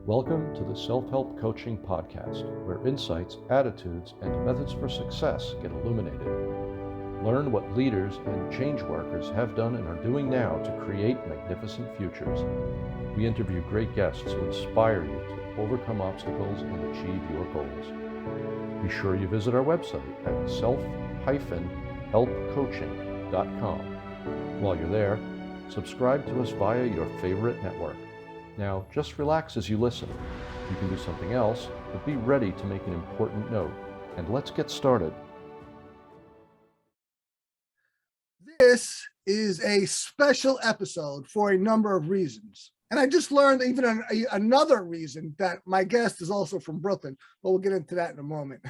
Welcome to the Self-Help Coaching Podcast, where insights, attitudes, and methods for success get illuminated. Learn what leaders and change workers have done and are doing now to create magnificent futures. We interview great guests who inspire you to overcome obstacles and achieve your goals. Be sure you visit our website at self-helpcoaching.com. While you're there, subscribe to us via your favorite network. Now, just relax as you listen. You can do something else, but be ready to make an important note. And let's get started. This is a special episode for a number of reasons. And I just learned even another reason that my guest is also from Brooklyn, but we'll get into that in a moment.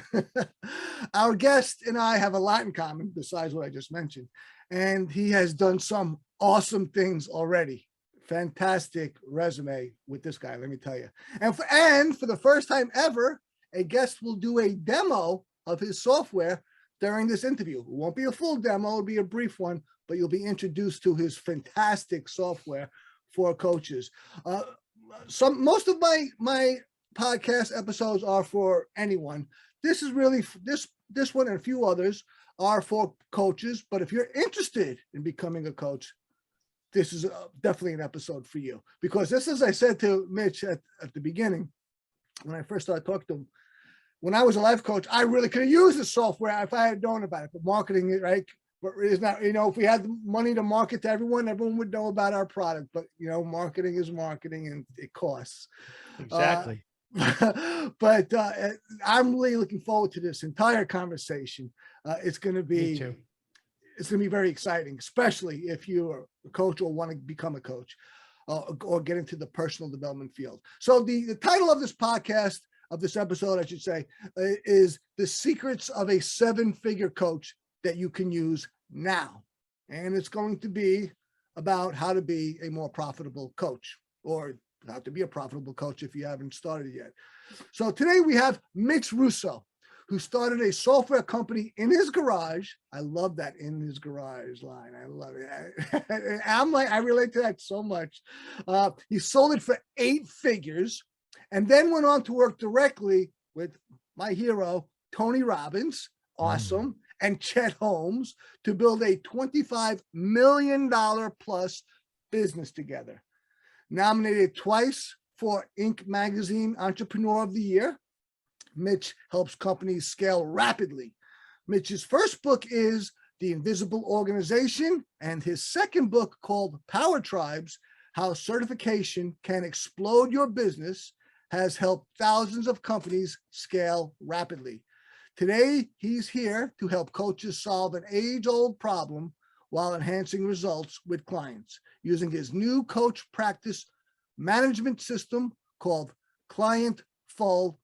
Our guest and I have a lot in common besides what I just mentioned. And he has done some awesome things already. Fantastic resume with this guy, let me tell you. And for the first time ever, a guest will do a demo of his software during this interview. It won't be a full demo, it'll be a brief one, but you'll be introduced to his fantastic software for coaches. Most of my podcast episodes are for anyone. This is really, this one and a few others are for coaches, but if you're interested in becoming a coach, this is definitely an episode for you, because this, as I said to Mitch at the beginning, when I first started talking to him, when I was a life coach, I really could have used the software if I had known about it, but marketing it, right? But it's not, if we had the money to market to everyone would know about our product, but marketing is marketing and it costs. Exactly. But I'm really looking forward to this entire conversation. It's going to be, Me too. It's going to be very exciting, especially if you're a coach or want to become a coach or get into the personal development field. So the title of this podcast, of this episode, I should say, is The Secrets of a Seven-Figure Coach That You Can Use Now. And it's going to be about how to be a more profitable coach, or how to be a profitable coach if you haven't started yet. So today we have Mitch Russo, who started a software company in his garage. I love that "in his garage" line. I love it. I relate to that so much. He sold it for 8 figures and then went on to work directly with my hero, Tony Robbins, awesome, and Chet Holmes to build a $25 million plus business together. Nominated twice for Inc. Magazine Entrepreneur of the Year. Mitch helps companies scale rapidly. Mitch's first book is The Invisible Organization, and his second book, called Power Tribes: How Certification Can Explode Your Business, has helped thousands of companies scale rapidly. Today, he's here to help coaches solve an age-old problem while enhancing results with clients using his new coach practice management system called ClientFull.io.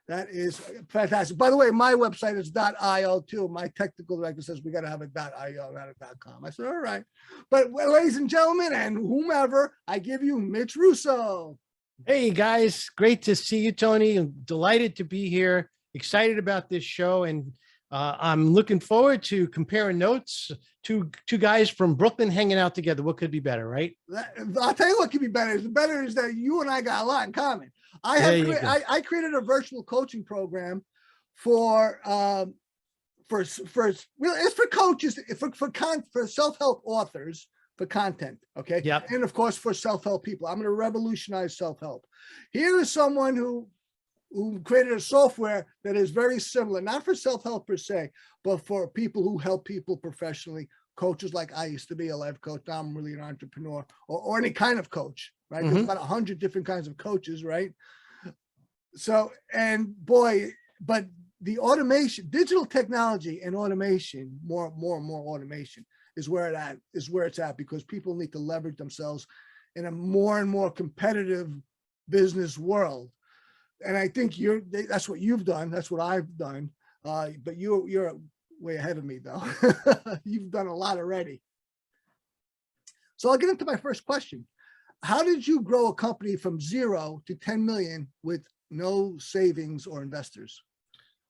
That is fantastic. By the way, my website is .io too. My technical director says we got to have a .io, not a .com. I said, all right. But ladies and gentlemen, and whomever, I give you Mitch Russo. Hey guys, great to see you, Tony. I'm delighted to be here. Excited about this show, and I'm looking forward to comparing notes. Two guys from Brooklyn hanging out together. What could be better, right? I'll tell you what could be better. The better is that you and I got a lot in common. I created a virtual coaching program for it's for coaches, for self-help authors, for content. Okay. Yep. And of course for self-help people. I'm going to revolutionize self-help. Here is someone who created a software that is very similar, not for self-help per se, but for people who help people professionally. Coaches like I used to be a life coach. Now I'm really an entrepreneur, or any kind of coach, right? There's about 100 different kinds of coaches, right? So, and boy, but the automation, digital technology and automation, more and more automation is where it's at, because people need to leverage themselves in a more and more competitive business world. And I think that's what you've done. That's what I've done. But you're way ahead of me though. You've done a lot already. So I'll get into my first question. How did you grow a company from 0 to 10 million with no savings or investors?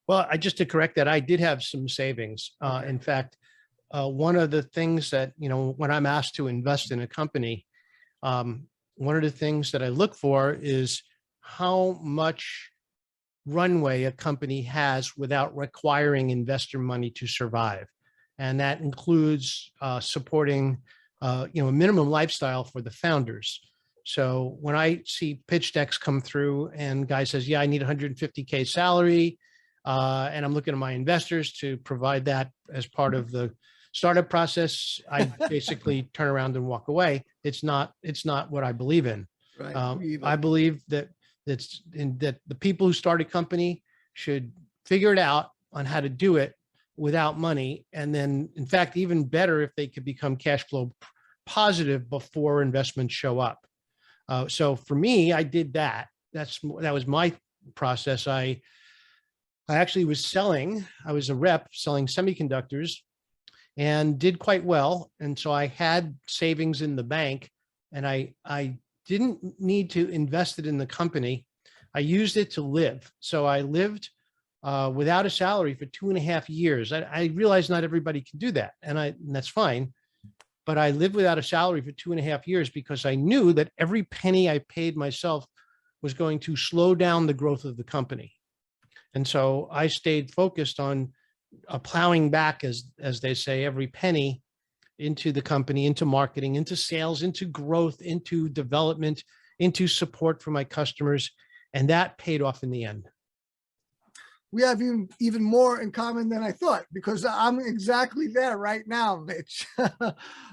Well, just to correct that, I did have some savings. Okay. In fact, one of the things that, when I'm asked to invest in a company, one of the things that I look for is how much runway a company has without requiring investor money to survive. And that includes supporting a minimum lifestyle for the founders. So when I see pitch decks come through and guy says, yeah, I need 150K salary, and I'm looking at my investors to provide that as part of the startup process, I basically turn around and walk away. It's not what I believe in. Right. I believe that that the people who start a company should figure it out on how to do it without money. And then, in fact, even better if they could become cash flow positive before investments show up. So for me, I did that. That was my process. I actually I was a rep selling semiconductors and did quite well. And so I had savings in the bank, and I didn't need to invest it in the company. I used it to live. So I lived without a salary for 2.5 years. I realize not everybody can do that, and that's fine. But I lived without a salary for 2.5 years because I knew that every penny I paid myself was going to slow down the growth of the company. And so I stayed focused on plowing back, as they say, every penny into the company, into marketing, into sales, into growth, into development, into support for my customers. And that paid off in the end. We have even more in common than I thought, because I'm exactly there right now, Mitch.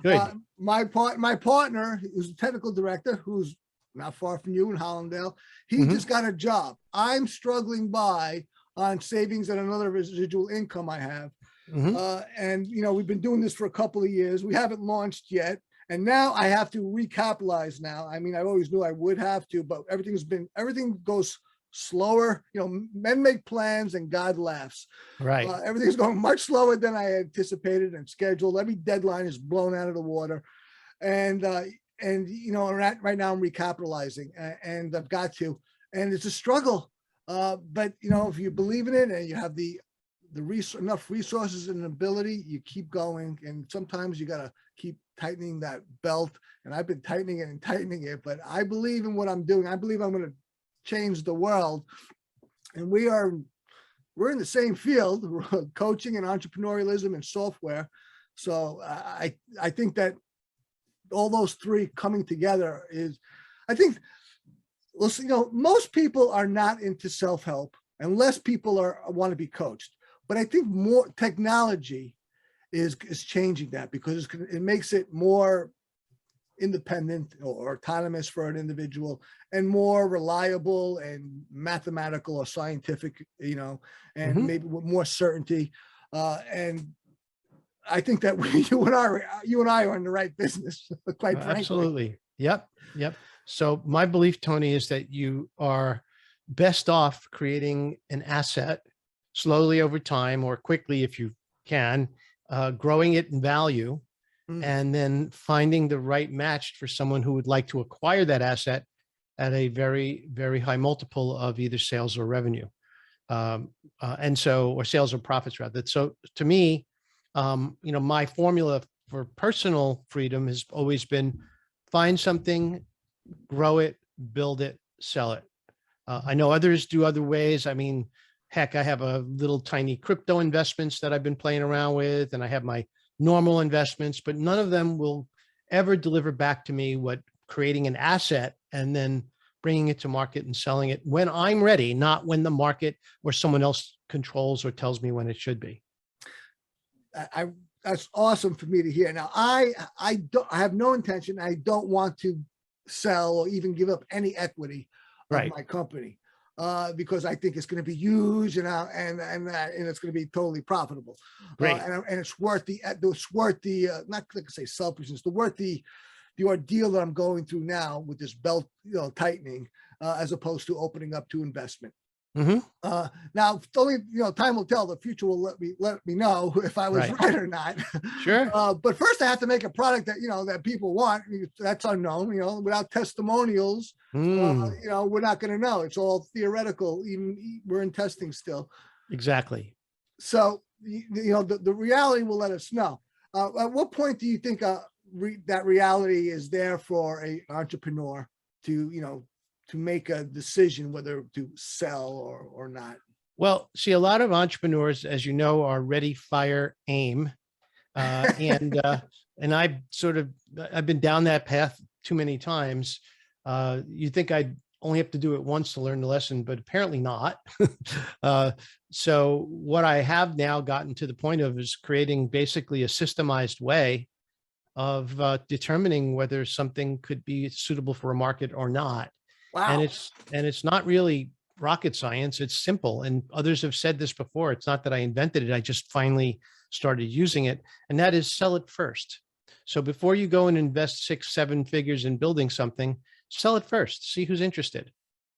Good. My partner, who's a technical director, who's not far from you in Hollandale, he just got a job. I'm struggling by on savings and another residual income I have. And, we've been doing this for a couple of years. We haven't launched yet. And now I have to recapitalize now. I mean, I always knew I would have to, but everything goes slower. Men make plans and God laughs. Right. Everything's going much slower than I anticipated and scheduled. Every deadline is blown out of the water. And right now I'm recapitalizing, and I've got to, and it's a struggle. But if you believe in it and you have enough resources and ability, you keep going. And sometimes you got to keep tightening that belt. And I've been tightening it, but I believe in what I'm doing. I believe I'm going to change the world. And we're in the same field, coaching and entrepreneurialism and software. So I think that all those three coming together most people are not into self-help unless people want to be coached. But I think more technology is changing that, because it makes it more independent or autonomous for an individual, and more reliable and mathematical or scientific, and maybe with more certainty. And I think that you and I are in the right business, quite frankly. Absolutely. Yep. So my belief, Tony, is that you are best off creating an asset slowly over time, or quickly if you can, growing it in value, and then finding the right match for someone who would like to acquire that asset at a very, very high multiple of either sales or revenue. Or sales or profits rather. So to me, my formula for personal freedom has always been find something, grow it, build it, sell it. I know others do other ways. I mean, heck, I have a little tiny crypto investments that I've been playing around with, and I have my normal investments, but none of them will ever deliver back to me what creating an asset and then bringing it to market and selling it when I'm ready, not when the market or someone else controls or tells me when it should be. That's awesome for me to hear. Now, I have no intention. I don't want to sell or even give up any equity of my company, because I think it's going to be huge and it's going to be totally profitable. And it's worth not going to say selfishness, worth the ordeal that I'm going through now with this belt, tightening, as opposed to opening up to investment. Now, only time will tell. The future will let me know if I was right or not. Sure. But first, I have to make a product that that people want. That's unknown. Without testimonials, we're not going to know. It's all theoretical. Even we're in testing still. Exactly. So the reality will let us know. At what point do you think that reality is there for an entrepreneur? to, to make a decision whether to sell or not? Well, see, a lot of entrepreneurs, as you know, are ready, fire, aim. And I've been down that path too many times. You think I'd only have to do it once to learn the lesson, but apparently not. So what I have now gotten to the point of is creating basically a systemized way of determining whether something could be suitable for a market or not. Wow. And it's not really rocket science. It's simple. And others have said this before. It's not that I invented it. I just finally started using it. And that is sell it first. So before you go and invest 6-7 figures in building something, sell it first. See who's interested.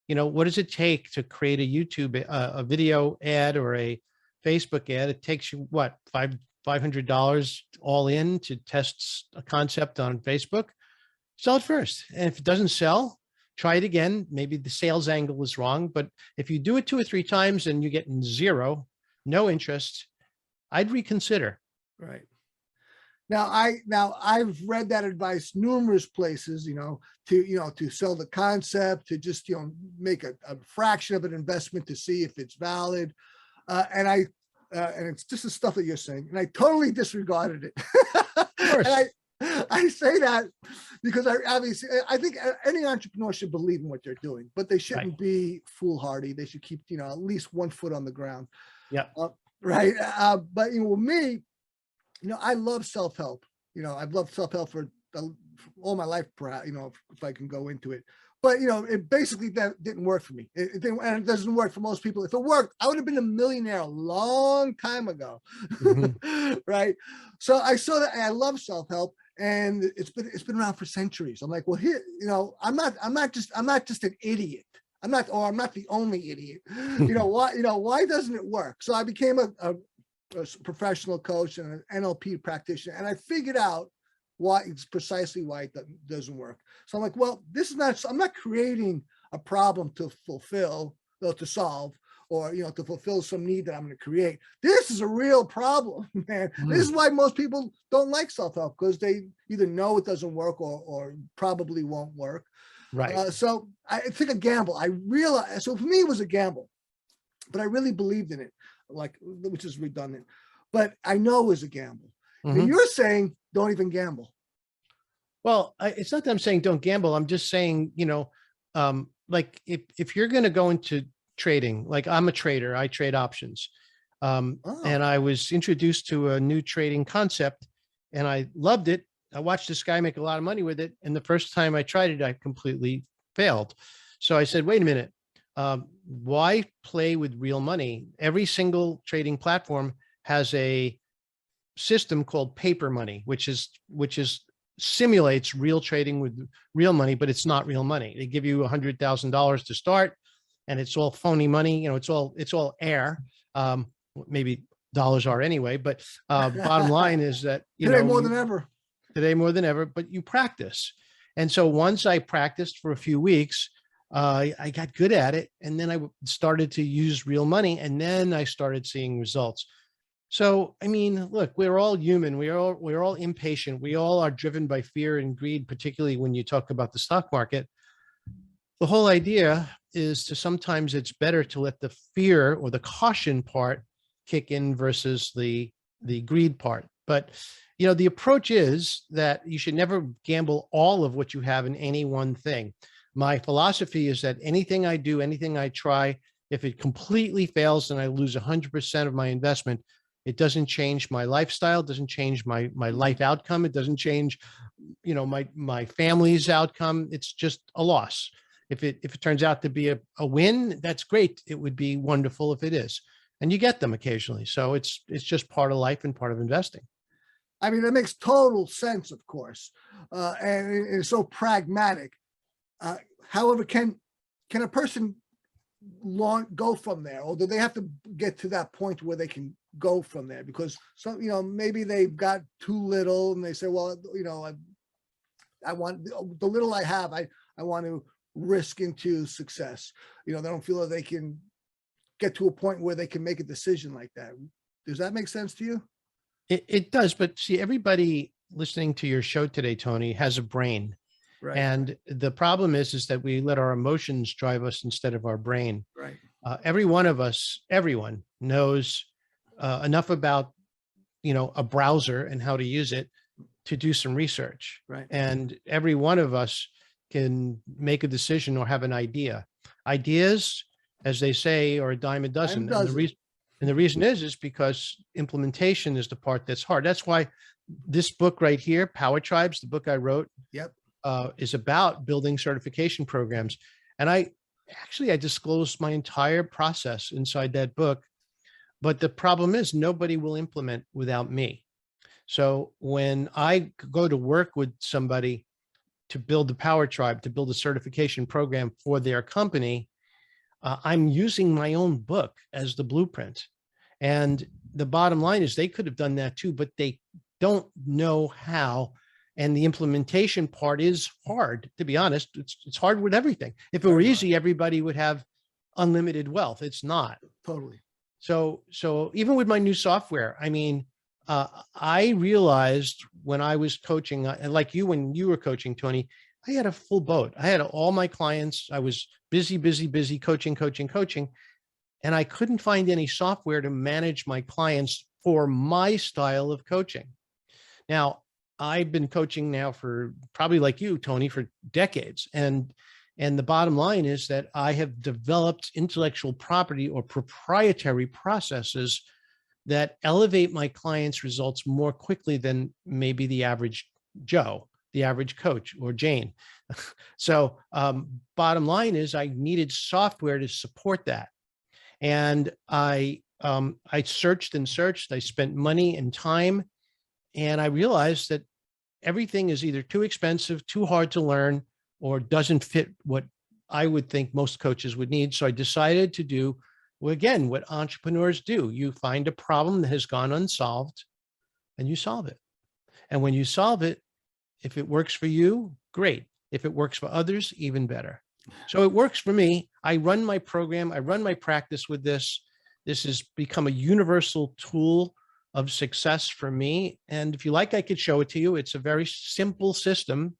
What does it take to create a YouTube, a video ad or a Facebook ad? It takes you what, $500 all in to test a concept on Facebook. Sell it first. And if it doesn't sell, try it again. Maybe the sales angle is wrong, but if you do it 2 or 3 times and you get zero, no interest, I'd reconsider. Right. Now I've read that advice numerous places, to sell the concept, to just, make a fraction of an investment to see if it's valid. And it's just the stuff that you're saying. And I totally disregarded it. Of course. And I say that because I think any entrepreneur should believe in what they're doing, but they shouldn't be foolhardy. They should keep, at least 1 foot on the ground. Yeah. Right. But, with me, I love self-help. I've loved self-help for all my life, if I can go into it. But, it basically didn't work for me. It didn't, and it doesn't work for most people. If it worked, I would have been a millionaire a long time ago. Mm-hmm. Right. So I saw that, and I love self-help, and it's been around for centuries. I'm like, well, here, I'm not just an idiot. I'm not the only idiot. Why doesn't it work? So I became a professional coach and an NLP practitioner, and I figured out precisely why it doesn't work. So I'm like, well, I'm not creating a problem to solve, or, to fulfill some need that I'm going to create. This is a real problem, man. This is why most people don't like self-help, because they either know it doesn't work or probably won't work. Right. So it's like a gamble. I realized, so for me, it was a gamble, but I really believed in it, which is redundant, but I know it was a gamble. Mm-hmm. And you're saying, don't even gamble. Well, it's not that I'm saying don't gamble. I'm just saying, if you're going to go into trading, like I'm a trader, I trade options. And I was introduced to a new trading concept and I loved it. I watched this guy make a lot of money with it. And the first time I tried it, I completely failed. So I said, wait a minute. Why play with real money? Every single trading platform has a system called paper money, which simulates real trading with real money, but it's not real money. They give you $100,000 to start, and it's all phony money. It's all air. Maybe dollars are anyway, but bottom line is that today more than ever. But you practice, and so once I practiced for a few weeks, I got good at it, and then I started to use real money, and then I started seeing results. So, I mean, look, we're all human. We're all impatient. We all are driven by fear and greed, particularly when you talk about the stock market. The whole idea is sometimes it's better to let the fear or the caution part kick in versus the greed part. But, the approach is that you should never gamble all of what you have in any one thing. My philosophy is that anything I do, anything I try, if it completely fails and I lose 100% of my investment, it doesn't change my lifestyle, it doesn't change my life outcome, it doesn't change, my family's outcome. It's just a loss. If it turns out to be a win, that's great. It would be wonderful if it is. And you get them occasionally. So it's just part of life and part of investing. I mean, that makes total sense, of course. And it's so pragmatic. However, can a person go from there, or do they have to get to that point where they can go from there? Because maybe they've got too little and they say, well, I want the little I have, I want to risk into success. They don't feel that they can get to a point where they can make a decision like that. Does that make sense to you? It does, but see, everybody listening to your show today, Tony, has a brain. Right. And the problem is that we let our emotions drive us instead of our brain. Right. Every one of us, everyone knows enough about, a browser and how to use it to do some research. Right. And every one of us can make a decision or have an idea. Ideas, as they say, are a dime a dozen. Dime a dozen. And the reason is because implementation is the part that's hard. That's why this book right here, Power Tribes, the book I wrote, Yep. is about building certification programs. And I disclosed my entire process inside that book. But the problem is nobody will implement without me. So when I go to work with somebody to build the Power Tribe, to build a certification program for their company, I'm using my own book as the blueprint. And the bottom line is they could have done that too, but they don't know how. And the implementation part is hard, to be honest. It's hard with everything. If it were easy, everybody would have unlimited wealth. It's not. Totally. So even with my new software, I realized when I was coaching, like you, when you were coaching, Tony, I had a full boat. I had all my clients. I was busy, coaching. And I couldn't find any software to manage my clients for my style of coaching. Now, I've been coaching now for probably like you, Tony, for decades. And the bottom line is that I have developed intellectual property or proprietary processes that elevate my clients' results more quickly than maybe the average Joe, the average coach, or Jane. So bottom line is I needed software to support that. And I searched and searched. I spent money and time, and I realized that everything is either too expensive, too hard to learn, or doesn't fit what I would think most coaches would need. So I decided to do, well, again, what entrepreneurs do. You find a problem that has gone unsolved and you solve it. And when you solve it, if it works for you, great. If it works for others, even better. So it works for me. I run my program. I run my practice with this. This has become a universal tool of success for me. And if you like, I could show it to you. It's a very simple system.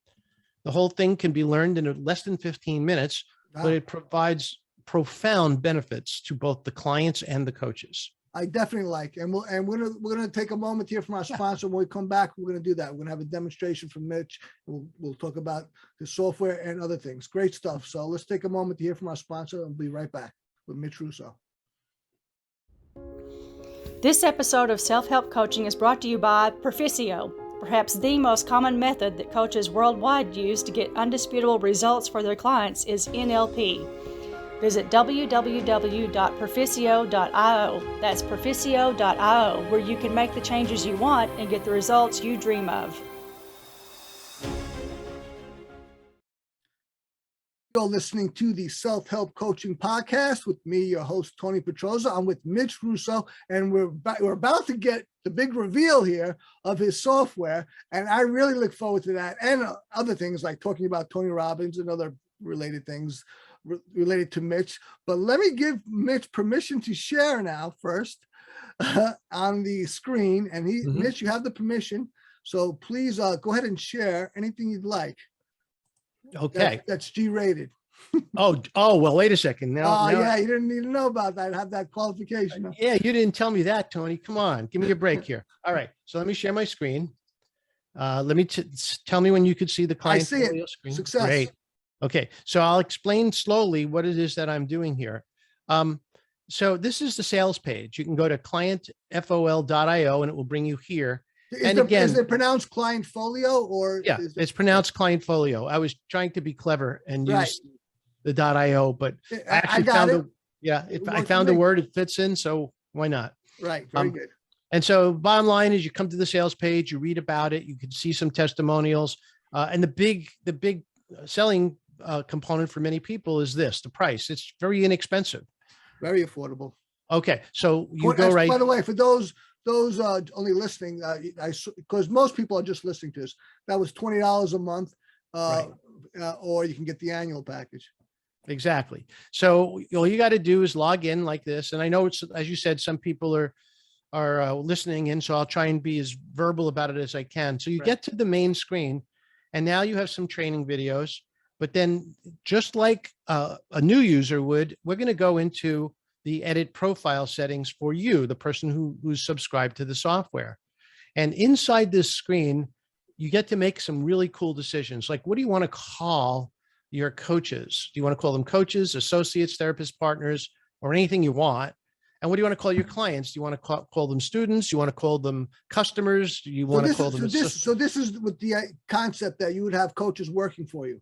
The whole thing can be learned in less than 15 minutes, but it provides profound benefits to both the clients and the coaches. I definitely like, and we're gonna take a moment here from our sponsor. When we come back, we're gonna do that. We're gonna have a demonstration from Mitch. We'll talk about the software and other things. Great stuff. So let's take a moment to hear from our sponsor. I'll be right back with Mitch Russo. This episode of Self-Help Coaching is brought to you by Proficio, perhaps the most common method that coaches worldwide use to get undisputable results for their clients is NLP. Visit www.proficio.io. That's proficio.io, where you can make the changes you want and get the results you dream of. You're listening to the Self-Help Coaching Podcast with me, your host, Tony Petrozza. I'm with Mitch Russo, and we're about to get the big reveal here of his software, and I really look forward to that and other things like talking about Tony Robbins and other related things related to Mitch. But let me give Mitch permission to share now first on the screen, and Mitch, you have the permission, so please go ahead and share anything you'd like. Okay. That's G-rated. Oh, well, wait a second. Now, yeah, you didn't need to know about that. Have that qualification. Yeah, you didn't tell me that, Tony. Come on, give me a break here. All right, so let me share my screen. Let me tell me when you could see the client. I see it. Screen. Success. Great. Okay, so I'll explain slowly what it is that I'm doing here. So this is the sales page. You can go to clientfol.io and it will bring you here. Is it pronounced client folio or? Yeah, it's pronounced client folio. I was trying to be clever and use the .io, but I actually found I found a word it fits in, so why not? Right, very good. And so bottom line is you come to the sales page, you read about it, you can see some testimonials, and the big selling component for many people is the price. It's very inexpensive. Very affordable. Okay, so you go right. By the way, for those only listening, because most people are just listening to this, that was $20 a month, or you can get the annual package. Exactly. So all you got to do is log in like this. And I know it's, as you said, some people are listening in, so I'll try and be as verbal about it as I can. So you get to the main screen And now you have some training videos. But then just like a new user would, we're going to go into the edit profile settings for you, the person who's subscribed to the software. And inside this screen, you get to make some really cool decisions. Like, what do you want to call your coaches? Do you want to call them coaches, associates, therapists, partners, or anything you want? And what do you want to call your clients? Do you want to call them students? Do you want to call them customers? Do you want to call them? So this is with the concept that you would have coaches working for you.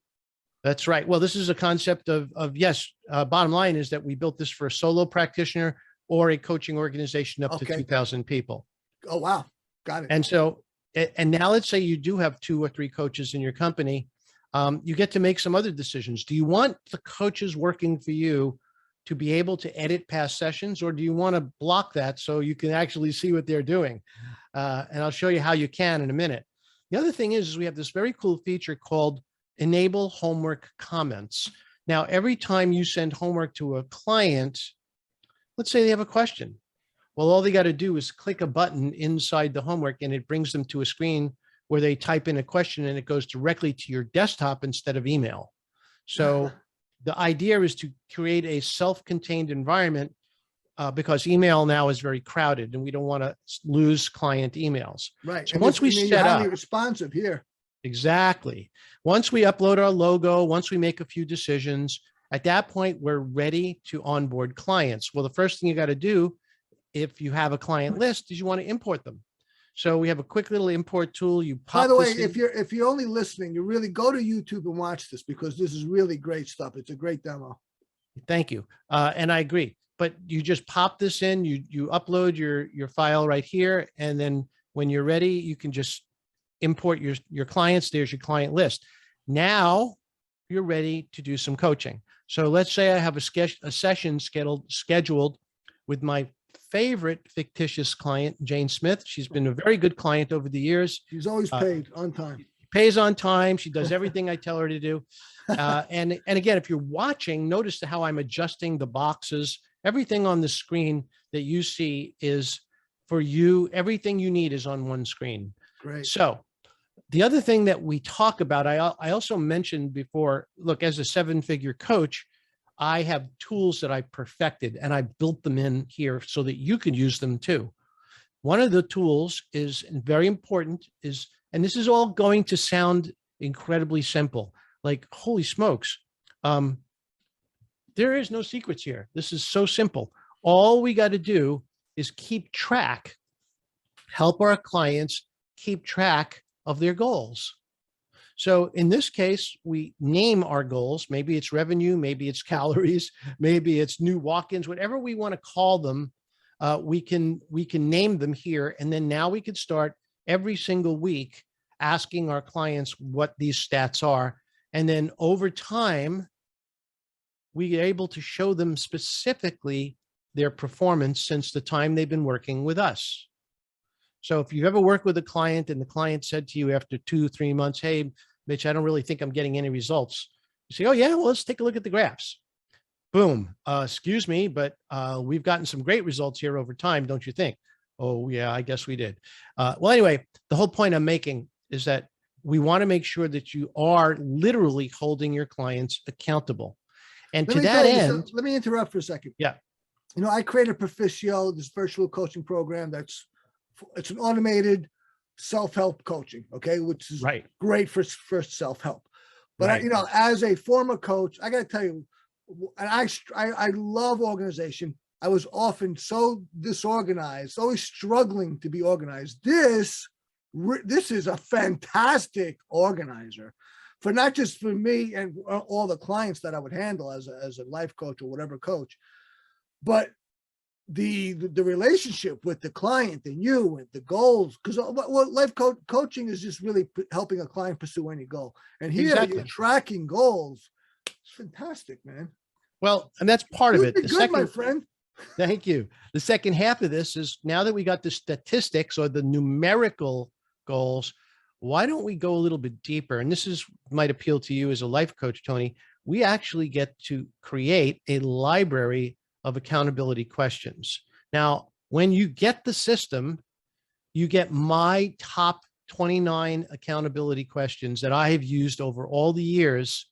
That's right. Well, this is a concept of yes. Bottom line is that we built this for a solo practitioner or a coaching organization up to 2,000 people. Oh, wow. Got it. And so, and now let's say you do have 2 or 3 coaches in your company. You get to make some other decisions. Do you want the coaches working for you to be able to edit past sessions, or do you want to block that so you can actually see what they're doing? And I'll show you how you can in a minute. The other thing is we have this very cool feature called Enable Homework Comments. Now, every time you send homework to a client, let's say they have a question. Well, all they got to do is click a button inside the homework and it brings them to a screen where they type in a question and it goes directly to your desktop instead of email. So the idea is to create a self-contained environment because email now is very crowded and we don't want to lose client emails. Right. So once we set up, highly responsive here. Exactly. Once we upload our logo, once we make a few decisions, at that point, we're ready to onboard clients. Well, the first thing you got to do if you have a client list is you want to import them. So we have a quick little import tool. You pop. By the way, if you're only listening, you really go to YouTube and watch this because this is really great stuff. It's a great demo. Thank you. And I agree. But you just pop this in, you upload your file right here. And then when you're ready, you can just import your clients. There's your client list. Now you're ready to do some coaching. So let's say I have a session scheduled with my favorite fictitious client, Jane Smith. She's been a very good client over the years. She's always paid on time. Pays on time. She does everything I tell her to do. And again, if you're watching, notice how I'm adjusting the boxes. Everything on the screen that you see is for you. Everything you need is on one screen. Great. So the other thing that we talk about, I also mentioned before, look, as a 7-figure coach, I have tools that I perfected and I built them in here so that you could use them too. One of the tools is very important and this is all going to sound incredibly simple, like, holy smokes. There is no secrets here. This is so simple. All we got to do is keep track, help our clients keep track of their goals. So in this case, we name our goals. Maybe it's revenue, maybe it's calories, maybe it's new walk-ins, whatever we want to call them. We can name them here. And then now we could start every single week asking our clients what these stats are. And then over time, we are able to show them specifically their performance since the time they've been working with us. So if you ever work with a client and the client said to you after 2-3 months, hey, Mitch, I don't really think I'm getting any results. You say, oh yeah, well, let's take a look at the graphs. Boom. Excuse me, but we've gotten some great results here over time, don't you think? Oh yeah, I guess we did. Well, anyway, the whole point I'm making is that we want to make sure that you are literally holding your clients accountable. And to that end, let me interrupt for a second. Yeah. You know, I created Proficio, this virtual coaching program it's an automated self-help coaching, okay, which is great for self-help. But you know, as a former coach, I got to tell you, and I love organization. I was often so disorganized, always struggling to be organized. This is a fantastic organizer for not just for me and all the clients that I would handle as a life coach or whatever coach, but the relationship with the client and you and the goals, because what life coaching is just really helping a client pursue any goal. And here you're tracking goals. It's fantastic, man. Well, and that's part of it. The second, my friend. Thank you. The second half of this is now that we got the statistics or the numerical goals, why don't we go a little bit deeper? And this might appeal to you as a life coach, Tony. We actually get to create a library of accountability questions. Now, when you get the system, you get my top 29 accountability questions that I have used over all the years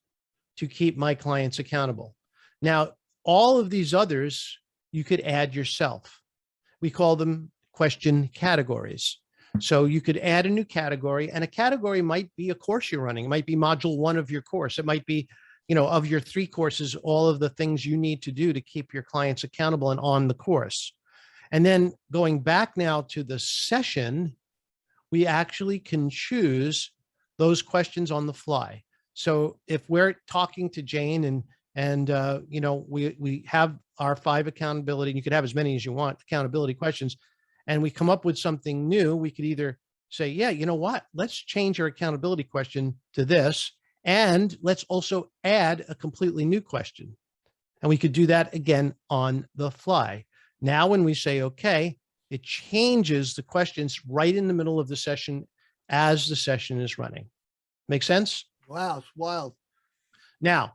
to keep my clients accountable. Now, all of these others, you could add yourself. We call them question categories. So you could add a new category, and a category might be a course you're running. It might be module 1 of your course. It might be, of your 3 courses, all of the things you need to do to keep your clients accountable and on the course. And then going back now to the session, we actually can choose those questions on the fly. So if we're talking to Jane and we have our 5 accountability, and you could have as many as you want, accountability questions, and we come up with something new, we could either say, yeah, you know what, let's change our accountability question to this, and let's also add a completely new question. And we could do that again on the fly. Now, when we say, okay, it changes the questions right in the middle of the session as the session is running. Make sense? Wow, it's wild. Now,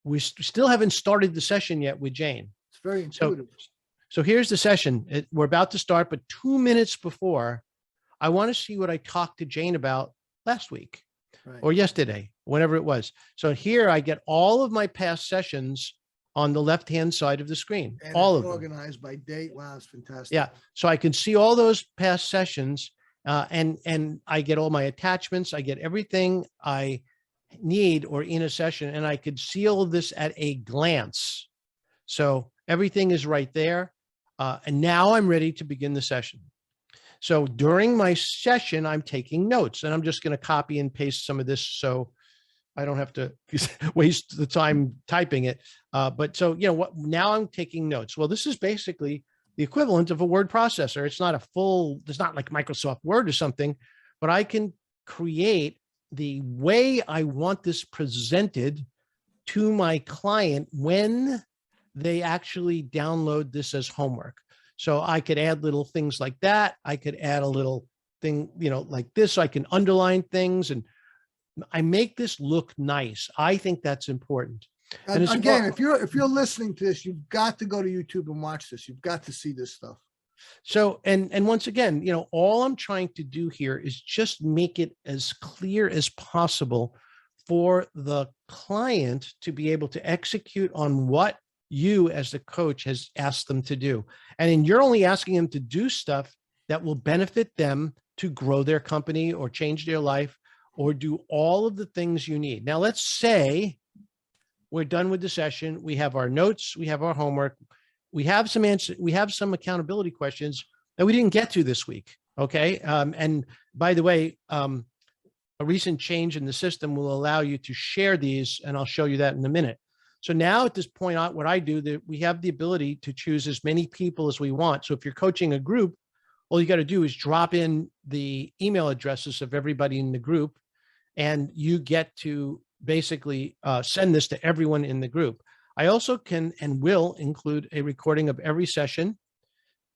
we still haven't started the session yet with Jane. It's very intuitive. So here's the session. We're about to start, but 2 minutes before, I want to see what I talked to Jane about last week or yesterday, whenever it was. So here I get all of my past sessions on the left-hand side of the screen, And all it's of them. organized by date. Wow, it's fantastic. Yeah. So I can see all those past sessions, and I get all my attachments. I get everything I need or in a session, and I could see all of this at a glance. So everything is right there. And now I'm ready to begin the session. So during my session, I'm taking notes, and I'm just going to copy and paste some of this so I don't have to waste the time typing it. But so, now I'm taking notes. Well, this is basically the equivalent of a word processor. It's not like Microsoft Word or something, but I can create the way I want this presented to my client when they actually download this as homework. So I could add little things like that. I could add a little thing, like this, so I can underline things, and I make this look nice. I think that's important. And again, if you're listening to this, you've got to go to YouTube and watch this. You've got to see this stuff. So, and once again, all I'm trying to do here is just make it as clear as possible for the client to be able to execute on what you as the coach has asked them to do. And then you're only asking them to do stuff that will benefit them to grow their company or change their life or do all of the things you need. Now, let's say we're done with the session. We have our notes, we have our homework, we have some answers, we have some accountability questions that we didn't get to this week. Okay. And by the way, a recent change in the system will allow you to share these, and I'll show you that in a minute. So now at this point, what I do, that we have the ability to choose as many people as we want. So if you're coaching a group, all you got to do is drop in the email addresses of everybody in the group, and you get to basically send this to everyone in the group. I also can and will include a recording of every session,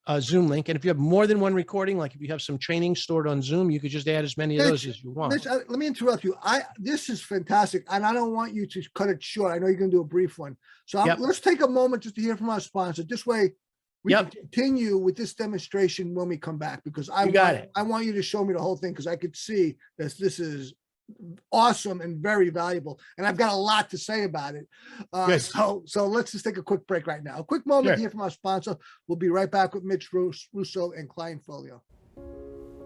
a Zoom link. And if you have more than one recording, like if you have some training stored on Zoom, you could just add as many of those as you want. Mitch, let me interrupt you. This is fantastic, and I don't want you to cut it short. I know you're going to do a brief one. So let's take a moment just to hear from our sponsor. This way we can continue with this demonstration when we come back, because I want you to show me the whole thing, because I could see that this is awesome and very valuable, and I've got a lot to say about it. So let's just take a quick break right now. A quick moment to hear from our sponsor. We'll be right back with Mitch Russo and Client Folio.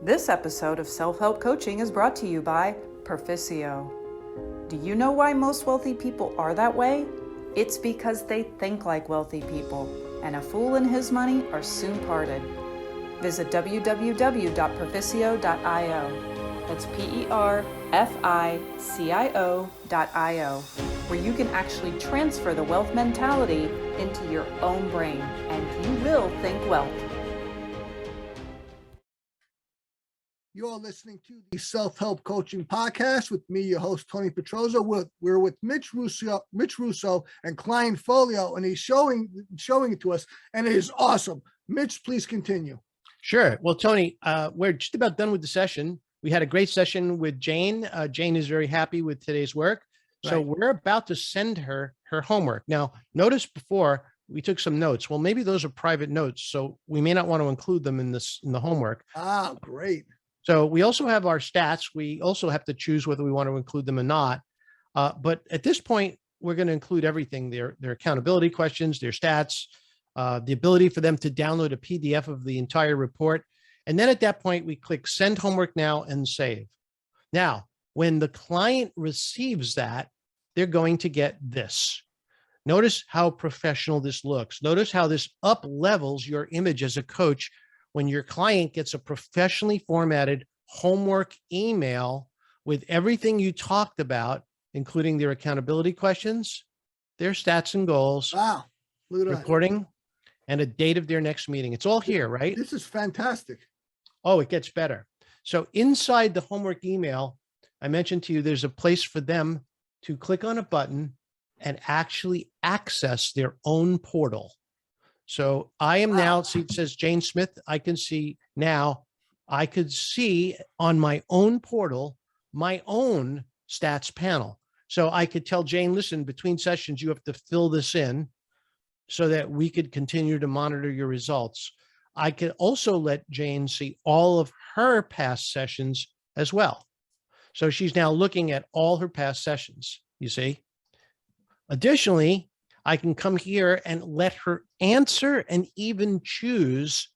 This episode of Self-Help Coaching is brought to you by Perficio. Do you know why most wealthy people are that way? It's because they think like wealthy people, and a fool and his money are soon parted. Visit www.perficio.io. That's PERFICIO.io, where you can actually transfer the wealth mentality into your own brain, and you will think wealth. You're listening to the Self-Help Coaching Podcast with me, your host, Tony Petrozza. We're with Mitch Russo and Client Folio, and he's showing it to us, and it is awesome. Mitch, please continue. Sure. Well, Tony, we're just about done with the session. We had a great session with Jane. Jane is very happy with today's work. So we're about to send her homework. Now, notice before we took some notes. Well, maybe those are private notes, so we may not want to include them in the homework. Ah, great. So we also have our stats. We also have to choose whether we want to include them or not. But at this point, we're going to include everything, their accountability questions, their stats, the ability for them to download a PDF of the entire report. And then at that point, we click send homework now and save. Now, when the client receives that, they're going to get this. Notice how professional this looks. Notice how this up levels your image as a coach when your client gets a professionally formatted homework email with everything you talked about, including their accountability questions, their stats and goals, Wow. Look at that. reporting, and a date of their next meeting. It's all here, right? This is fantastic. Oh, it gets better. So inside the homework email, I mentioned to you, there's a place for them to click on a button and actually access their own portal. So I am now, see, it says Jane Smith. I can see now, I could see on my own portal, my own stats panel. So I could tell Jane, listen, between sessions, you have to fill this in so that we could continue to monitor your results. I could also let Jane see all of her past sessions as well. So she's now looking at all her past sessions, you see. Additionally, I can come here and let her answer and even choose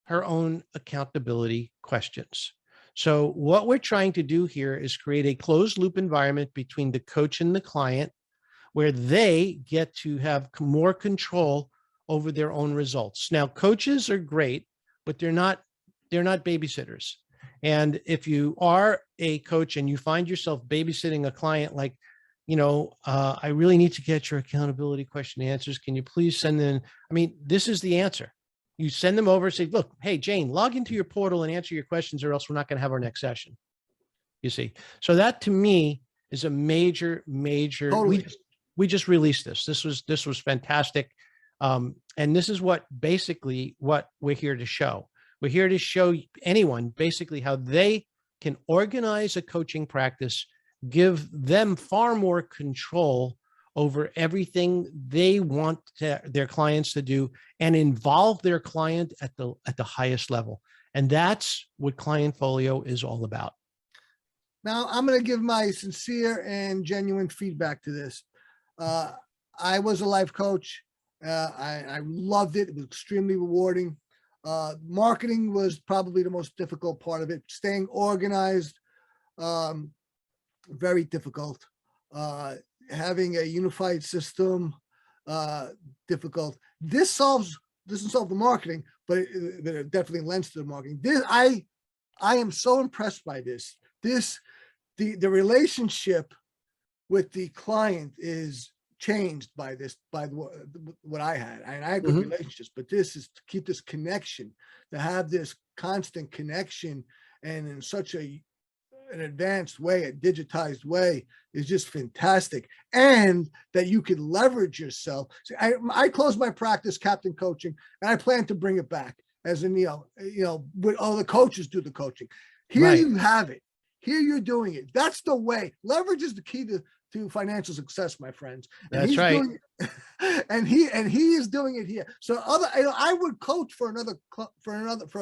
her own accountability questions. So what we're trying to do here is create a closed loop environment between the coach and the client where they get to have more control over their own results. Now, coaches are great, but they're not babysitters. And if you are a coach and you find yourself babysitting a client, like, I really need to get your accountability question answers. Can you please send in? I mean, this is the answer. You send them over, say, look, hey, Jane, log into your portal and answer your questions or else we're not going to have our next session. You see? So that to me is a major, Totally. we just released this. This was fantastic. And this is what we're here to show. We're here to show anyone basically how they can organize a coaching practice, give them far more control over everything they want their clients to do, and involve their client at the highest level. And that's what Clientfolio is all about. Now, I'm going to give my sincere and genuine feedback to this. I was a life coach. I loved it. It was extremely rewarding. Marketing was probably the most difficult part of it. Staying organized, very difficult. Having a unified system, difficult. This doesn't solve the marketing, but it definitely lends to the marketing. I am so impressed by this. The relationship with the client is changed by this, by what I had. I had good relationships, but this is to keep this connection, to have this constant connection, and in such an advanced way, a digitized way, is just fantastic. And that you can leverage yourself. See, I closed my practice, Captain Coaching, and I plan to bring it back as in, with all the coaches do the coaching. Here right. You have it. Here you're doing it. That's the way. Leverage is the key to financial success, my friends. And that's right. And he is doing it here. So I would coach for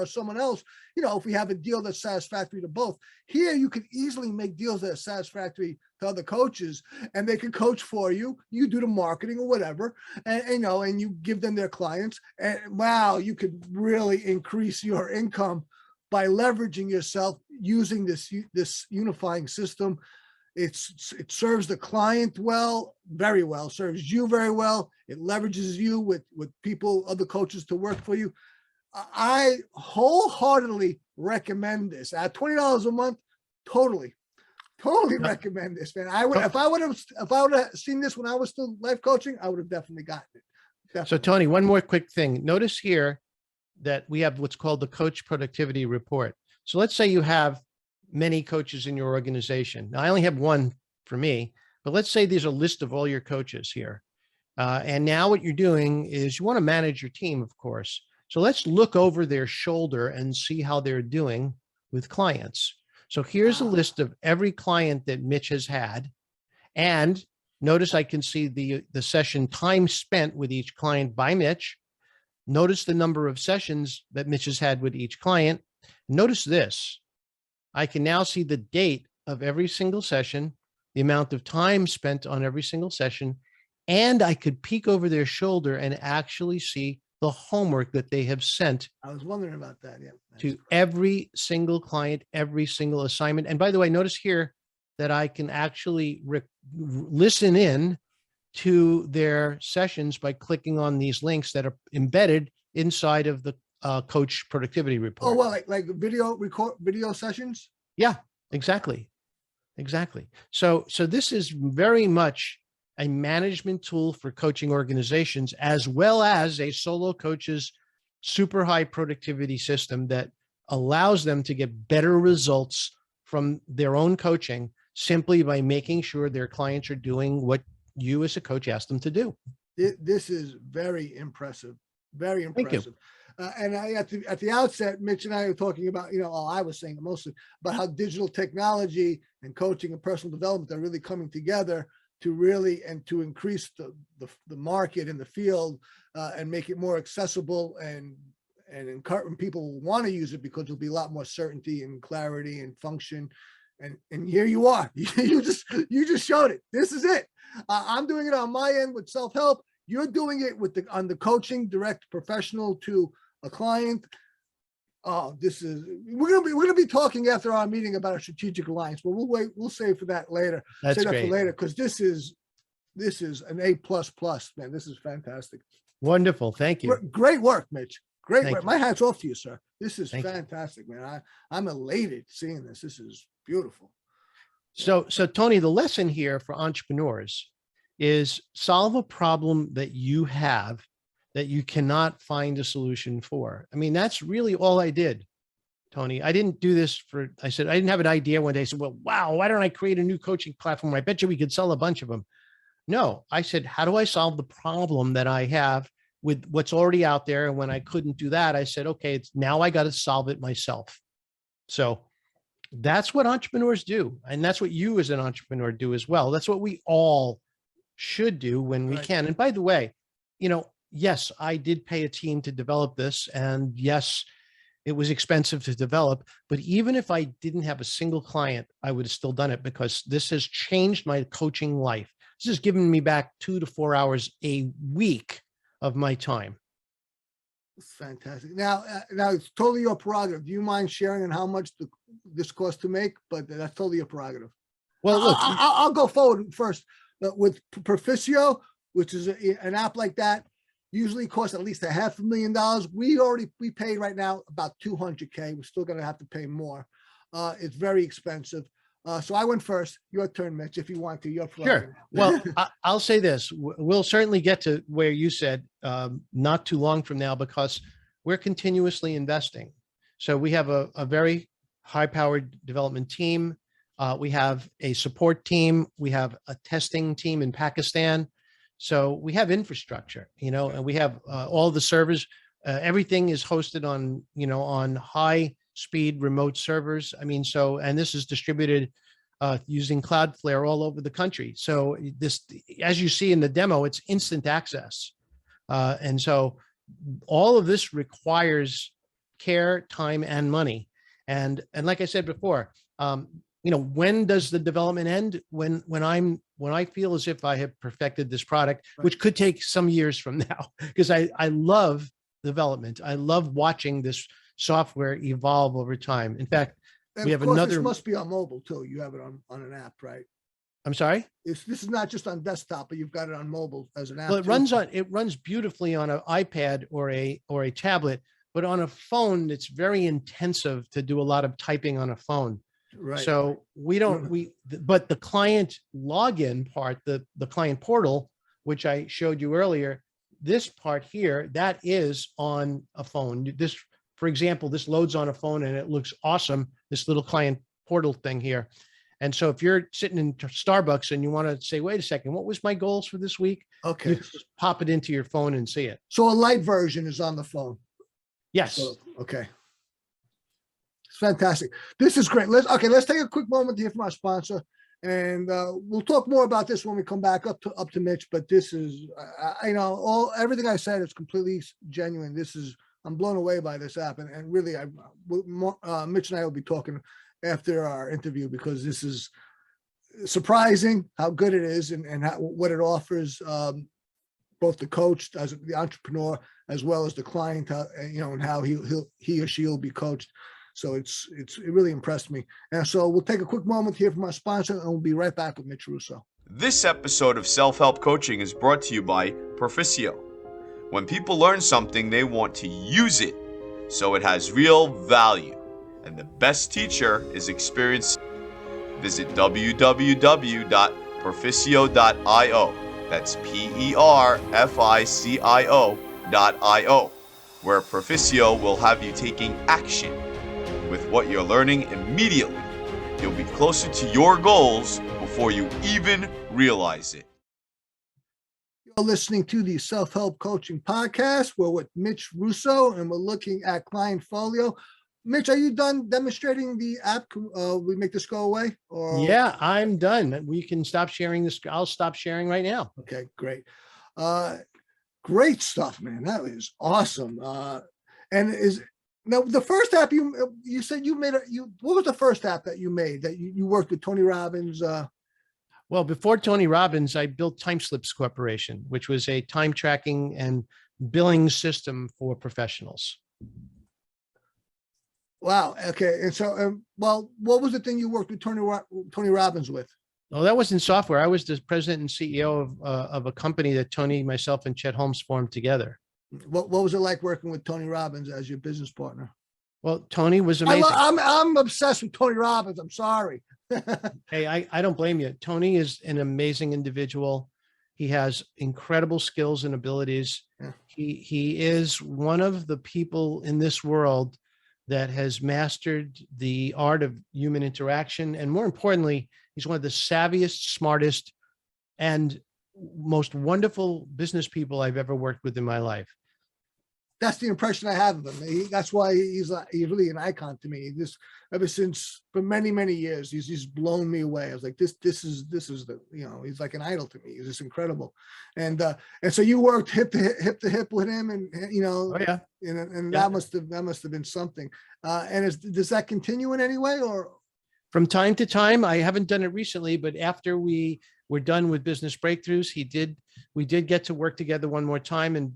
someone else, if we have a deal that's satisfactory to both. Here you can easily make deals that are satisfactory to other coaches, and they can coach for you. You do the marketing or whatever, and you give them their clients. And wow, you could really increase your income by leveraging yourself using this unifying system. It serves the client well, very well, serves you very well. It leverages you with people, other coaches to work for you. I wholeheartedly recommend this. At $20 a month, totally recommend this, man. If I would have seen this when I was still life coaching, I would have definitely gotten it. Definitely. So Tony, one more quick thing. Notice here that we have what's called the Coach Productivity Report. So let's say you have many coaches in your organization. Now, I only have one for me, but let's say there's a list of all your coaches here. And now what you're doing is you want to manage your team, of course. So let's look over their shoulder and see how they're doing with clients. So here's a list of every client that Mitch has had. And notice I can see the session time spent with each client by Mitch. Notice the number of sessions that Mitch has had with each client. Notice this. I can now see the date of every single session, the amount of time spent on every single session, and I could peek over their shoulder and actually see the homework that they have sent I was wondering about that. Yeah. to every single client, every single assignment. And by the way, notice here that I can actually listen in to their sessions by clicking on these links that are embedded inside of the coach productivity Oh, report. well, like video sessions. Yeah, exactly. Exactly. So this is very much a management tool for coaching organizations, as well as a solo coach's super high productivity system that allows them to get better results from their own coaching simply by making sure their clients are doing what you as a coach asked them to do. This is very impressive. Very Thank you. impressive. And at the outset, Mitch and I were talking about, I was saying mostly about how digital technology and coaching and personal development are really coming together to really and to increase the market in the field and make it more accessible and encourage people want to use it because there'll be a lot more certainty and clarity and function. And here you are. you just showed it. This is it. I'm doing it on my end with self-help. You're doing it on the coaching, direct professional to a client. Oh, we're gonna be talking after our meeting about a strategic alliance, but we'll save for that later. That's save that great. for later, because this is an A++, man. This is fantastic. Wonderful. Thank you. Great work, Mitch. Great Thank work. you. My hat's off to you, sir. This is Thank you. fantastic, man. I'm elated seeing this. This is beautiful. So Tony, the lesson here for entrepreneurs is solve a problem that you have that you cannot find a solution for. I mean, that's really all I did, Tony. I didn't do this I didn't have an idea one day. I said, well, wow, why don't I create a new coaching platform? I bet you we could sell a bunch of them. No, I said, how do I solve the problem that I have with what's already out there? And when I couldn't do that, I said, okay, now I got to solve it myself. So that's what entrepreneurs do. And that's what you as an entrepreneur do as well. That's what we all should do when we Right. can. And by the way, yes, I did pay a team to develop this. And yes, it was expensive to develop. But even if I didn't have a single client, I would have still done it because this has changed my coaching life. This has given me back 2 to 4 hours a week of my time. It's fantastic. Now it's totally your prerogative. Do you mind sharing on how much this costs to make? But that's totally your prerogative. Well, look, I'll go forward first. But with Perficio, which is an app like that, usually costs at least $500,000. We paid right now about $200K. We're still going to have to pay more. It's very expensive. So I went first. Your turn, Mitch, if you want to. Your sure. Well, I'll say this. We'll certainly get to where you said not too long from now because we're continuously investing. So we have a very high-powered development team. We have a support team. We have a testing team in Pakistan. So we have infrastructure, and we have all the servers. Everything is hosted on high-speed remote servers. I mean, and this is distributed using Cloudflare all over the country. So this, as you see in the demo, it's instant access. And so all of this requires care, time, and money. And like I said before, when does the development end? When I feel as if I have perfected this product, Right. which could take some years from now, because I love development. I love watching this software evolve over time. In fact, and we of have course, another. This must be on mobile too. You have it on an app, right? I'm sorry. This is not just on desktop, but you've got it on mobile as an app. Well, too. it runs beautifully on an iPad or a tablet, but on a phone, it's very intensive to do a lot of typing on a phone. Right. So but the client login part, the client portal, which I showed you earlier, this part here, that is on a phone. This, for example, this loads on a phone and it looks awesome. This little client portal thing here. And so if you're sitting in Starbucks and you want to say, wait a second, what was my goals for this week? Okay. You just pop it into your phone and see it. So a light version is on the phone. Yes. So, okay. It's fantastic. this is great. Let's take a quick moment to hear from our sponsor, and we'll talk more about this when we come back up to Mitch. But this is, everything I said is completely genuine. I'm blown away by this app, and really, Mitch and I will be talking after our interview, because this is surprising how good it is and what it offers, both the coach as the entrepreneur as well as the client, and how he or she will be coached. So it really impressed me. And so we'll take a quick moment here from our sponsor, and we'll be right back with Mitch Russo. This episode of Self-Help Coaching is brought to you by Perficio. When people learn something, they want to use it so it has real value. And the best teacher is experience. Visit www.perficio.io. That's PERFICIO.io, where Perficio will have you taking action. With what you're learning immediately, you'll be closer to your goals before you even realize it. You're listening to the Self-Help Coaching Podcast. We're with Mitch Russo, and we're looking at Clientfolio. Mitch, are you done demonstrating the app? We make this go away? Or Yeah, I'm done. We can stop sharing this. I'll stop sharing right now. Okay, great. Great stuff, man. That is awesome. And now the first app you said you made, what was the first app that you made that you worked with Tony Robbins? Well, before Tony Robbins, I built Timeslips Corporation, which was a time tracking and billing system for professionals. Wow. Okay. And so, well, what was the thing you worked with Tony Robbins with? Oh, that wasn't software. I was the president and CEO of a company that Tony, myself, and Chet Holmes formed together. What was it like working with Tony Robbins as your business partner? Well, Tony was amazing. I'm obsessed with Tony Robbins. I'm sorry. Hey, I don't blame you. Tony is an amazing individual. He has incredible skills and abilities. Yeah. He is one of the people in this world that has mastered the art of human interaction. And more importantly, he's one of the savviest, smartest, and most wonderful business people I've ever worked with in my life. That's the impression I have of him. That's why he's really an icon to me. Ever since for many, many years, he's blown me away. I was like, this is the, he's like an idol to me. He's just incredible. And so you worked hip to hip with him, and Oh, yeah. and Yeah. that must have been something. And does that continue in any way, or? From time to time, I haven't done it recently, but after we were done with Business Breakthroughs, we did get to work together one more time. And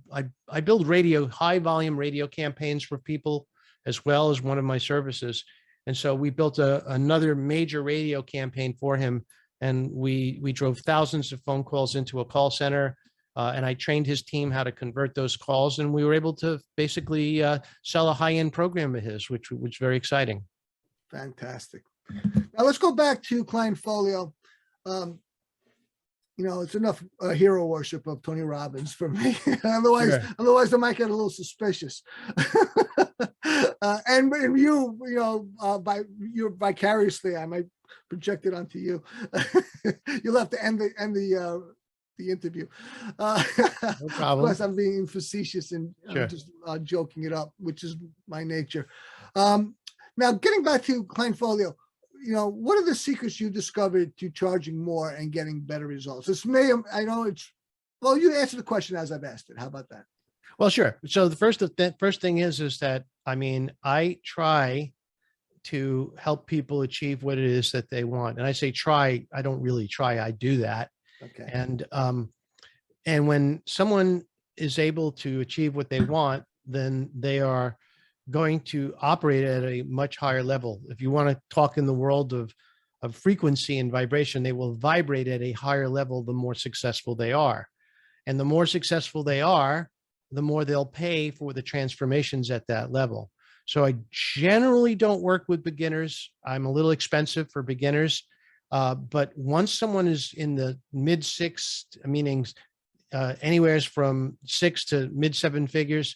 I build high volume radio campaigns for people as well as one of my services. And so we built another major radio campaign for him. And we drove thousands of phone calls into a call center. And I trained his team how to convert those calls. And we were able to basically sell a high-end program of his, which was very exciting. Fantastic. Now let's go back to Clientfolio. It's enough hero worship of Tony Robbins for me. Otherwise, I might get a little suspicious. And vicariously, I might project it onto you. You'll have to end the interview. No problem. Of course, I'm being facetious and Sure. I'm just joking it up, which is my nature. Now, getting back to Clientfolio, what are the secrets you discovered to charging more and getting better results? You answer the question as I've asked it. How about that? Well, sure. So the first thing is that, I try to help people achieve what it is that they want. And I say try, I don't really try, I do that. Okay. And when someone is able to achieve what they want, then they are going to operate at a much higher level. If you want to talk in the world of frequency and vibration, they will vibrate at a higher level the more successful they are. And the more successful they are, the more they'll pay for the transformations at that level. So I generally don't work with beginners. I'm a little expensive for beginners. But once someone is in the mid six, meaning anywhere from 6 to mid 7 figures,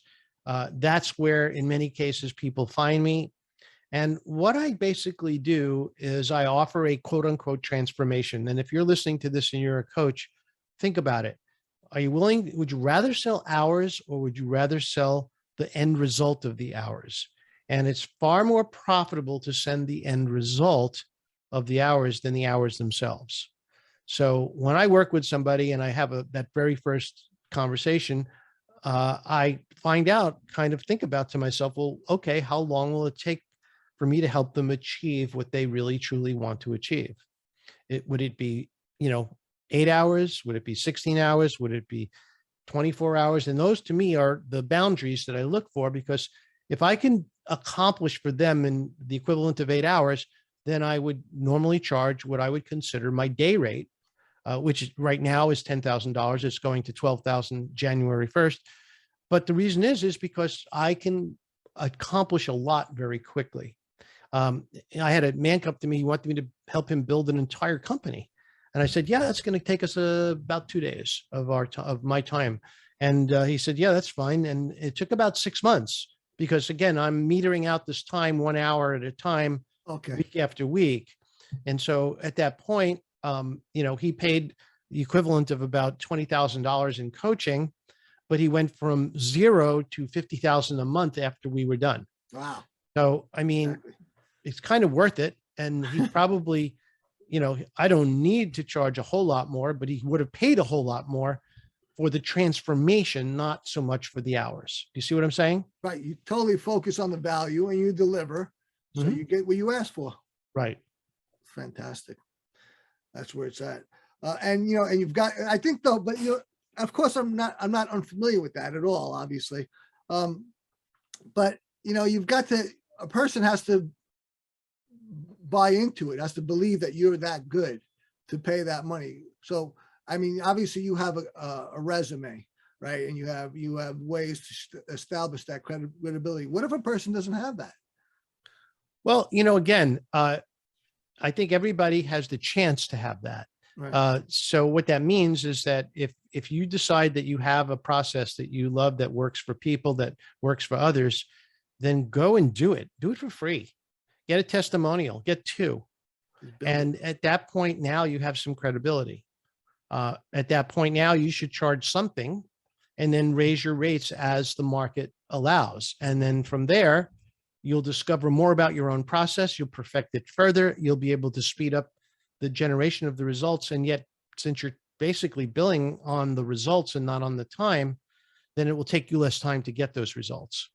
that's where, in many cases, people find me. And what I basically do is I offer a quote unquote transformation. And if you're listening to this and you're a coach, think about it. Would you rather sell hours, or would you rather sell the end result of the hours? And it's far more profitable to send the end result of the hours than the hours themselves. So when I work with somebody and I have that very first conversation, I think about to myself, well, okay, how long will it take for me to help them achieve what they really truly want to achieve. Would it be, 8 hours? Would it be 16 hours? Would it be 24 hours? And those to me are the boundaries that I look for, because if I can accomplish for them in the equivalent of 8 hours, then I would normally charge what I would consider my day rate, which right now is $10,000. It's going to $12,000 January 1st. But the reason is because I can accomplish a lot very quickly. I had a man come to me, he wanted me to help him build an entire company. And I said, yeah, that's going to take us about 2 days of my time. And he said, yeah, that's fine. And it took about 6 months because, again, I'm metering out this time 1 hour at a time, week after week. And so at that point, he paid the equivalent of about $20,000 in coaching, but he went from 0 to $50,000 a month after we were done. Wow. So, I mean, it's kind of worth it. And he probably, I don't need to charge a whole lot more, but he would have paid a whole lot more for the transformation, not so much for the hours. Do you see what I'm saying? Right. You totally focus on the value and you deliver. So you get what you ask for. Right. Fantastic. That's where it's at. And you've got, I think though, but of course I'm not unfamiliar with that at all, obviously. But you've got to, a person has to buy into it, has to believe that you're that good to pay that money. So, I mean, obviously you have a resume, right? And you have ways to establish that credibility. What if a person doesn't have that? Well, again, I think everybody has the chance to have that. Right. So what that means is that if you decide that you have a process that you love, that works for people, that works for others, then go and do it. Do it for free. Get a testimonial, get 2. And at that point now you have some credibility. At that point now you should charge something and then raise your rates as the market allows. And then from there, you'll discover more about your own process. You'll perfect it further. You'll be able to speed up the generation of the results. And yet, since you're basically billing on the results and not on the time, then it will take you less time to get those results.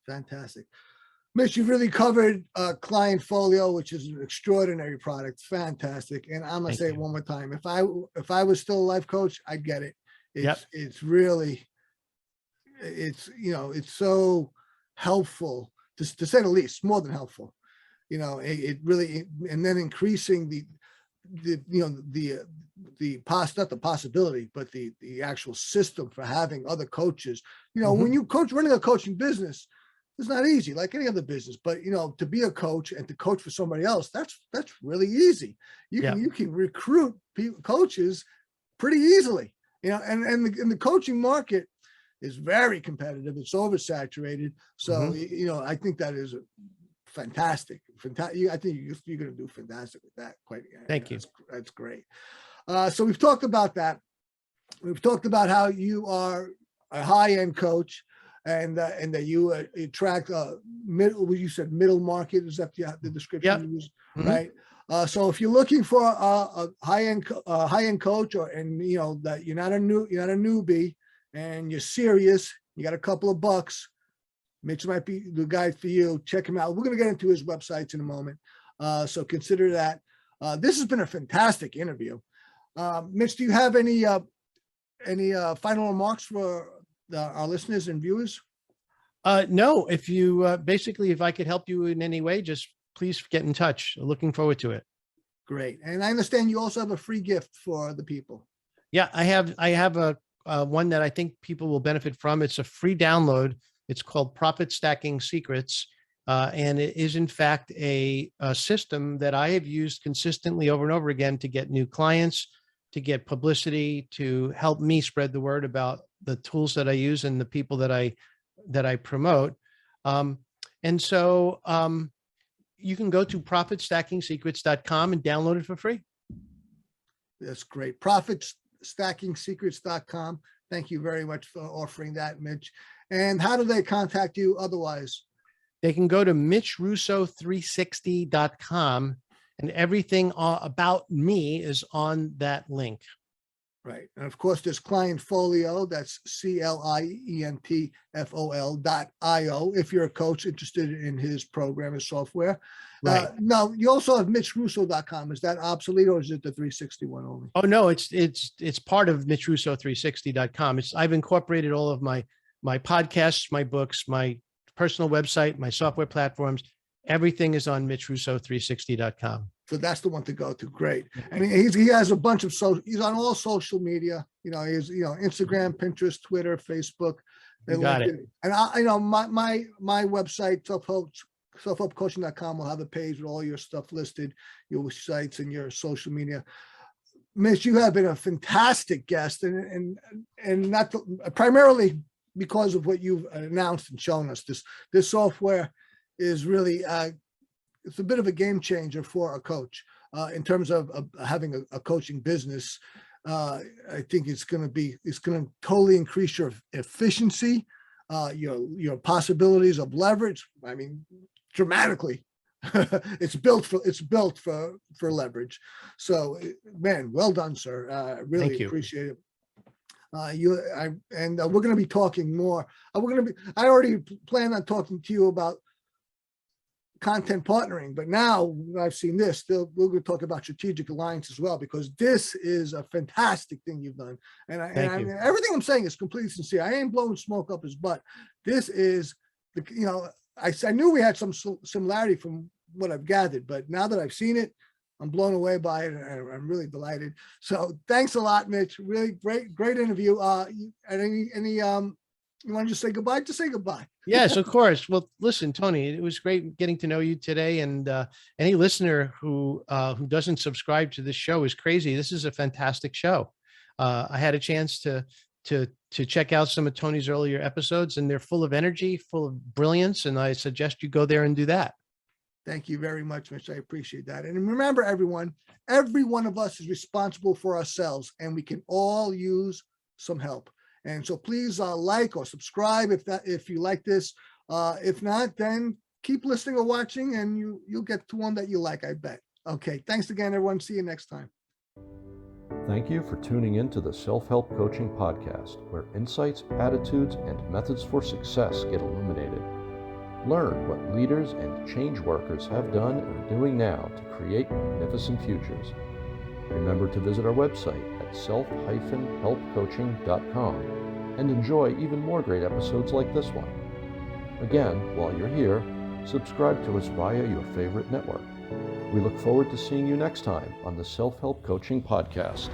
Fantastic. Mitch, you've really covered Client Folio, which is an extraordinary product. Fantastic. And I'm going to say it one more time. If I was still a life coach, I'd get it. It's really, it's so helpful, to say the least, more than helpful. It really, and then increasing not the possibility, but the actual system for having other coaches. When you running a coaching business, it's not easy like any other business, but to be a coach and to coach for somebody else, that's really easy. You can recruit coaches pretty easily, and the coaching market is very competitive. It's oversaturated. So, I think that is fantastic. I think you're going to do fantastic with that. Thank you. That's great. So we've talked about that. We've talked about how you are a high-end coach and that you attract you said middle market. Is that the description you use? Right. So if you're looking for a high-end coach, that you're not a newbie and you're serious, you got a couple of bucks, Mitch might be the guy for you. Check him out. We're going to get into his websites in a moment. So consider that. This has been a fantastic interview. Mitch, do you have any final remarks for our listeners and viewers? No, if you if I could help you in any way, just please get in touch. Looking forward to it. Great. And I understand you also have a free gift for the people. Yeah, I have a one that I think people will benefit from. It's a free download. It's called Profit Stacking Secrets. And it is in fact a system that I have used consistently over and over again to get new clients, to get publicity, to help me spread the word about the tools that I use and the people that I promote. And so you can go to profitstackingsecrets.com and download it for free. That's great. Profitstackingsecrets.com. Thank you very much for offering that, Mitch. And how do they contact you otherwise? They can go to mitchrusso360.com and everything about me is on that link. Right. And of course, there's Clientfolio. That's CLIENTFOL.io. If you're a coach interested in his program, his software. Right. Now, you also have MitchRusso.com. Is that obsolete, or is it the 361 only? Oh no, it's part of MitchRusso360.com. I've incorporated all of my podcasts, my books, my personal website, my software platforms. Everything is on MitchRusso360.com. So that's the one to go to. Great. And he has a bunch of he's on all social media. He's Instagram, Pinterest, Twitter, Facebook. You got it. And my website, selfhelpcoaching.com, will have a page with all your stuff listed, your sites and your social media. Mitch, you have been a fantastic guest, and not primarily because of what you've announced and shown us. This software is really it's a bit of a game changer for a coach in terms of having a coaching business. I think it's going to totally increase your efficiency, your possibilities of leverage. I mean, dramatically. It's built for leverage. So, man, well done, sir. I really appreciate it. We're going to be talking more. I already plan on talking to you about content partnering, but now I've seen this, we're going to talk about strategic alliance as well, because this is a fantastic thing you've done. And everything I'm saying is completely sincere. I ain't blowing smoke up his butt. This is I knew we had some similarity from what I've gathered, but now that I've seen it, I'm blown away by it, and I'm really delighted. So thanks a lot, Mitch. Really great interview. You want to just say goodbye? Just say goodbye. Yes, of course. Well, listen, Tony, it was great getting to know you today. And any listener who doesn't subscribe to this show is crazy. This is a fantastic show. I had a chance to check out some of Tony's earlier episodes, and they're full of energy, full of brilliance. And I suggest you go there and do that. Thank you very much, Mitch. I appreciate that. And remember, everyone, every one of us is responsible for ourselves, and we can all use some help. And so please like or subscribe if you like this. If not, then keep listening or watching, and you'll get to one that you like, I bet. Okay, thanks again, everyone. See you next time. Thank you for tuning in to the Self-Help Coaching Podcast, where insights, attitudes, and methods for success get illuminated. Learn what leaders and change workers have done and are doing now to create magnificent futures. Remember to visit our website at self-helpcoaching.com and enjoy even more great episodes like this one. Again, while you're here, subscribe to us via your favorite network. We look forward to seeing you next time on the Self-Help Coaching Podcast.